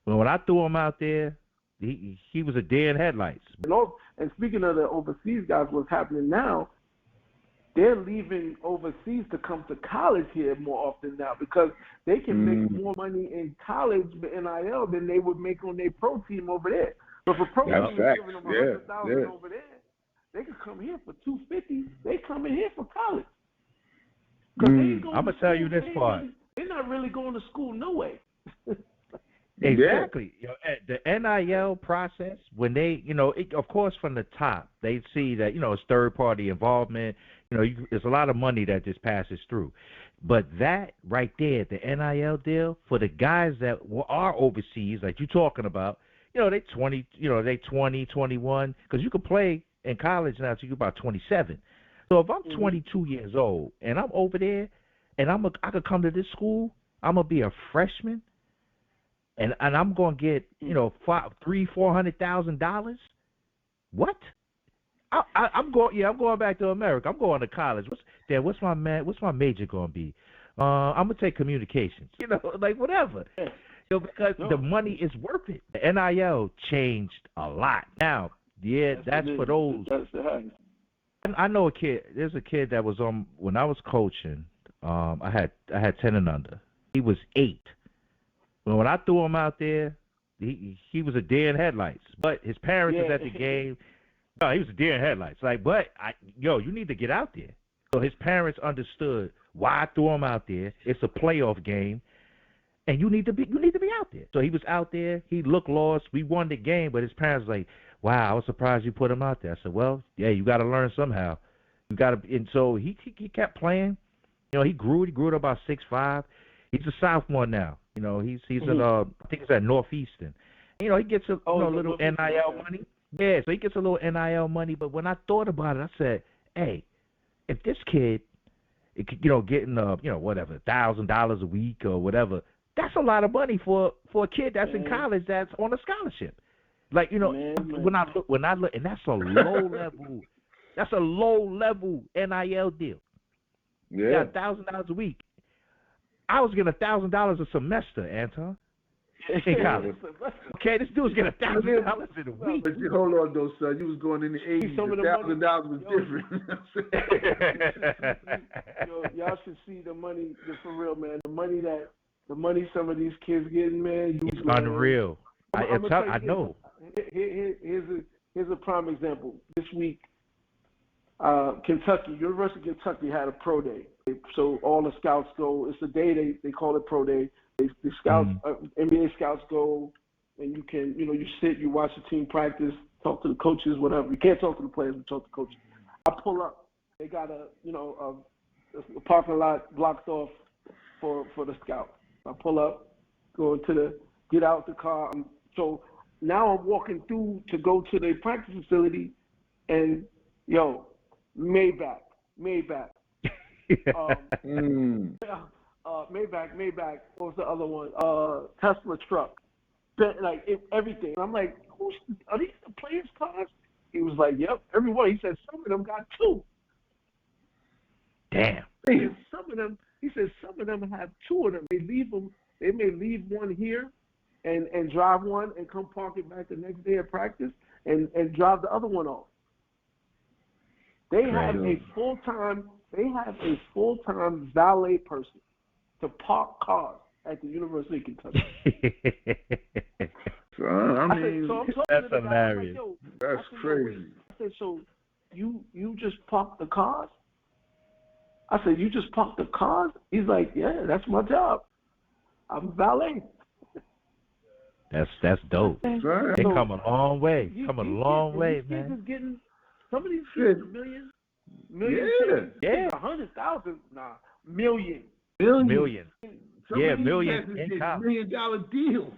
Well, when I threw him out there, he was a deer in headlights. And speaking of the overseas guys, what's happening now, they're leaving overseas to come to college here more often now because they can make more money in college with NIL than they would make on their pro team over there. So if a pro team is giving them $100,000 over there, they could come here for $250. They coming here for college. I'm gonna tell you this part. They're not really going to school no way. Exactly. The NIL process, when they, of course, from the top, they see that, it's third-party involvement. There's a lot of money that just passes through. But that right there, the NIL deal, for the guys that are overseas, like you're talking about, they 20, they 20, 21, because you can play in college now till you're about 27. So if I'm 22 years old and I'm over there and I could come to this school, I'm going to be a freshman, and I'm going to get, $300,000-$400,000. What? I'm going back to America. I'm going to college. What's my major going to be? I'm going to take communications. Whatever. Because the money is worth it. The NIL changed a lot. Now, that's for those. I know a kid. There's a kid that was on when I was coaching. I had 10 and under. He was 8. When I threw him out there, he was a deer in headlights. But his parents was at the game. No, he was a deer in headlights. You need to get out there. So his parents understood why I threw him out there. It's a playoff game, and you need to be out there. So he was out there. He looked lost. We won the game, but his parents were like, "Wow, I was surprised you put him out there." I said, "Well, yeah, you got to learn somehow. You got to." And so he kept playing. He grew. He grew to about 6'5". He's a sophomore now. He's at I think it's at Northeastern. He gets a little NIL money. Yeah, so he gets a little NIL money. But when I thought about it, I said, hey, if this kid, getting whatever, $1,000 a week or whatever, that's a lot of money for a kid that's in college that's on a scholarship. When I look, and that's a low level NIL deal. Yeah, $1,000 a week. I was getting $1,000 a semester, Anton. In college. Okay, this dude's getting $1,000 in a week. But hold on, though, son. You was going in the 80s. $1,000 was different. Y'all should see the money, for real, man. The money some of these kids getting, man. It's unreal. I know. Here's a prime example. This week, University of Kentucky had a pro day. So all the scouts go. It's the day they call it pro day. The scouts, NBA scouts go, and you can, you sit, you watch the team practice, talk to the coaches, whatever. You can't talk to the players, but talk to the coaches. I pull up. They got a parking lot blocked off for the scouts. I pull up, get out the car. So now I'm walking through to go to the practice facility, and Maybach. Maybach. What was the other one? Tesla truck. Everything. I'm like, are these the players' cars? He was like, yep, everyone. He said some of them got 2. Damn. He said some of them have 2 of them. They may leave one here and drive one and come park it back the next day at practice and drive the other one off. They have a full-time valet person to park cars at the University of Kentucky. That's hilarious. That's crazy. I said, so you just park the cars? I said, you just park the cars? He's like, yeah, that's my job. I'm valet. That's dope. They come a long way. Man. Some of these kids millions. Yeah. 100,000. Nah, million. Million. $1 million deals.